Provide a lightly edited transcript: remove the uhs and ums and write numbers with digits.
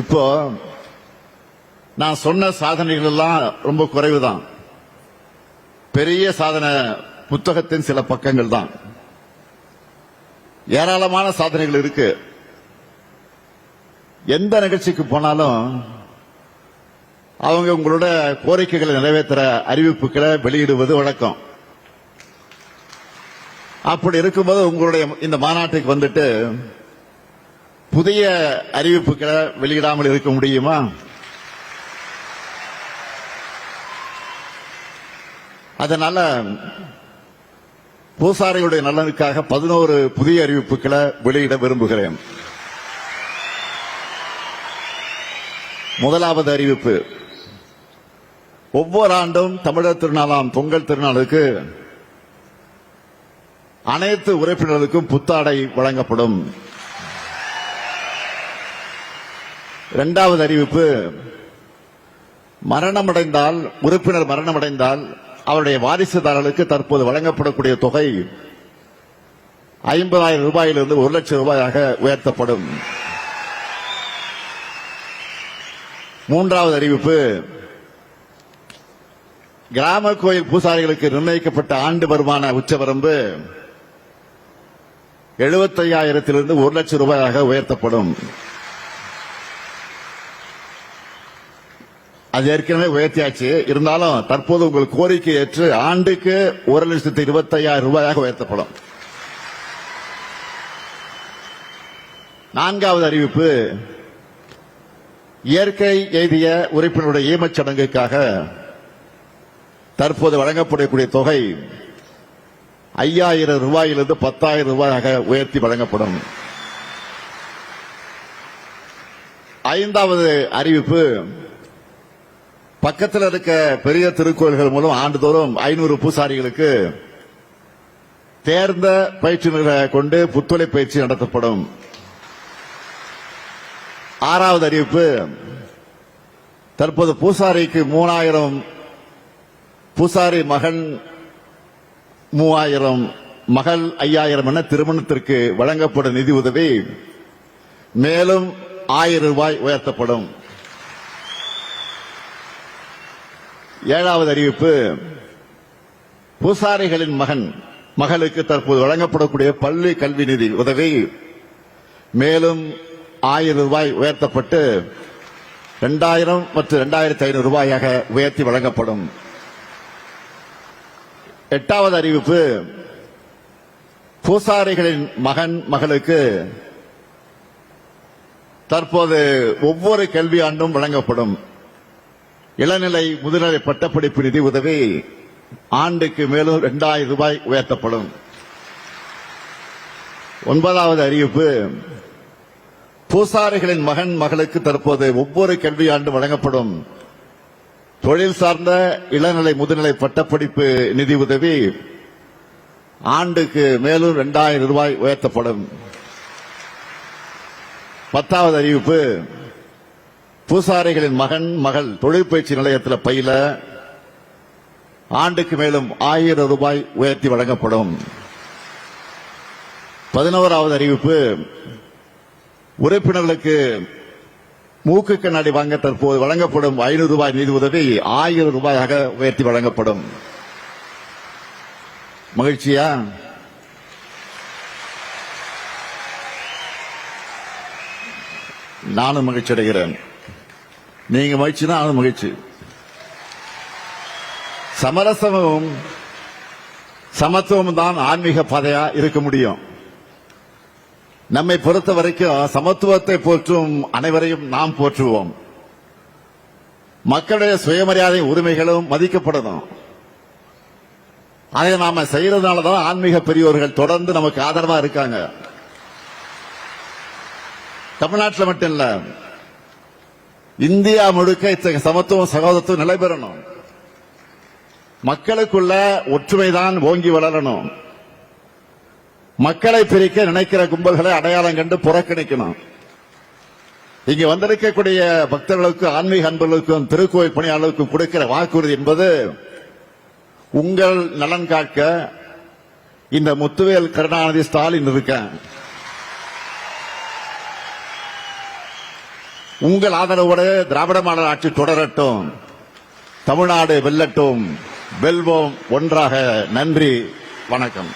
இப்போ நான் சொன்ன சாதனைகள் எல்லாம் ரொம்ப குறைவுதான். பெரிய சாதனை புத்தகத்தின் சில பக்கங்கள் தான். ஏராளமான சாதனைகள் இருக்கு. எந்த நிகழ்ச்சிக்கு போனாலும் அவங்க உங்களோட கோரிக்கைகளை நிறைவேற்ற அறிவிப்புகளை வெளியிடுவது வழக்கம். அப்படி இருக்கும்போது உங்களுடைய இந்த மாநாட்டுக்கு வந்துட்டு புதிய அறிவிப்புகளை வெளியிடாமல் இருக்க முடியுமா? அதனால பூசாரிகளுடைய நலனுக்காக 11 புதிய அறிவிப்புகளை வெளியிட விரும்புகிறேன். முதலாவது அறிவிப்பு, ஒவ்வொரு ஆண்டும் தமிழர் திருநாளாம் பொங்கல் திருநாளுக்கு அனைத்து உறுப்பினர்களுக்கும் புத்தாடை வழங்கப்படும். இரண்டாவது அறிவிப்பு, உறுப்பினர் மரணமடைந்தால் அவருடைய வாரிசுதாரர்களுக்கு தற்போது வழங்கப்படக்கூடிய தொகை 50,000 ரூபாயிலிருந்து 1 லட்சம் ரூபாயாக உயர்த்தப்படும். மூன்றாவது அறிவிப்பு, கிராம கோயில் பூசாரிகளுக்கு நிர்ணயிக்கப்பட்ட ஆண்டு வருமான உச்சவரம்பு 75,000 1 லட்சம் ரூபாயாக உயர்த்தப்படும். அது ஏற்கனவே உயர்த்தியாச்சு. இருந்தாலும் தற்போது உங்கள் கோரிக்கை ஏற்று ஆண்டுக்கு 1,25,000 ரூபாயாக உயர்த்தப்படும். நான்காவது அறிவிப்பு, இயற்கை எய்திய உறுப்பினருடைய ஈமச் சடங்குக்காக தற்போது வழங்கப்படக்கூடிய தொகை 5,000 ரூபாயிலிருந்து 10,000 ரூபாயாக உயர்த்தி வழங்கப்படும். ஐந்தாவது அறிவிப்பு, பக்கத்தில் இருக்க பெரிய திருக்கோயில்கள் மூலம் ஆண்டுதோறும் 500 பூசாரிகளுக்கு தேர்ந்த பயிற்சியினர்களை கொண்டு புத்தொலை பயிற்சி நடத்தப்படும். ஆறாவது அறிவிப்பு, தற்போது பூசாரிக்கு 3,000, பூசாரி மகன் 3,000, மகள் 5,000 என திருமணத்திற்கு வழங்கப்படும் நிதி உதவி மேலும் 1,000 ரூபாய் உயர்த்தப்படும். ஏழாவது அறிவிப்பு, பூசாரிகளின் மகளுக்கு தற்போது வழங்கப்படக்கூடிய பள்ளி கல்வி நிதி உதவி மேலும் 1,000 ரூபாய் உயர்த்தப்பட்டு 2,000 மற்றும் 2,500 ரூபாயாக உயர்த்தி வழங்கப்படும். எட்டாவது அறிவிப்பு, பூசாரிகளின் மகளுக்கு தற்போது ஒவ்வொரு கல்வி ஆண்டும் வழங்கப்படும் இளநிலை முதுநிலை பட்டப்படிப்பு நிதி உதவி ஆண்டுக்கு மேலும் 2,000 ரூபாய் உயர்த்தப்படும். ஒன்பதாவது அறிவிப்பு, பூசாரிகளின் மகளுக்கு தற்போது ஒவ்வொரு கல்வி ஆண்டு வழங்கப்படும் தொழில் சார்ந்த இளநிலை முதுநிலை பட்டப்படிப்பு நிதி உதவி ஆண்டுக்கு மேலும் 2,000 ரூபாய் உயர்த்தப்படும். 10வது அறிவிப்பு, பூசாரிகளின் மகள் தொழிற்பயிற்சி நிலையத்தில் பயில ஆண்டுக்கு மேலும் 1,000 ரூபாய் உயர்த்தி வழங்கப்படும். 11வது அறிவிப்பு, உறுப்பினர்களுக்கு மூக்கு கண்ணாடி வாங்க தற்போது வழங்கப்படும் 500 ரூபாய் நிதி உதவி 1,000 ரூபாயாக உயர்த்தி வழங்கப்படும். மகிழ்ச்சியா? நானும் மகிழ்ச்சி அடைகிறேன். நீங்க மகிழ்ச்சினா நானும் மகிழ்ச்சி. சமரசமும் சமத்துவம் தான் ஆன்மீக பாதையா இருக்க முடியும். நம்மை பொறுத்த வரைக்கும் சமத்துவத்தை போற்றும் அனைவரையும் நாம் போற்றுவோம். மக்களுடைய சுயமரியாதை உரிமைகளும் மதிக்கப்படணும். அதை நாம செய்யறதுனாலதான் ஆன்மீக பெரியோர்கள் தொடர்ந்து நமக்கு ஆதரவா இருக்காங்க. தமிழ்நாட்டில் மட்டும் இல்ல, இந்தியா முழுக்க இத்தகைய சமத்துவம் சகோதரத்துவம் நிலை பெறணும். மக்களுக்குள்ள ஒற்றுமைதான் ஓங்கி வளரணும். மக்களை பிரிக்க நினைக்கிற கும்பல்களை அடையாளம் கண்டு புறக்கணிக்கணும். இங்க வந்திருக்கக்கூடிய பக்தர்களுக்கும் ஆன்மீக அன்பர்களுக்கும் திருக்கோயில் பணியாளர்களுக்கும் கொடுக்கிற வாக்குறுதி என்பது உங்கள் நலன் காக்க இந்த முத்துவேல் கருணாநிதி ஸ்டாலின் இருக்க உங்கள் ஆதரவோடு திராவிட மாடல் ஆட்சி தொடரட்டும். தமிழ்நாடு வெல்லட்டும். வெல்வோம் ஒன்றாக. நன்றி, வணக்கம்.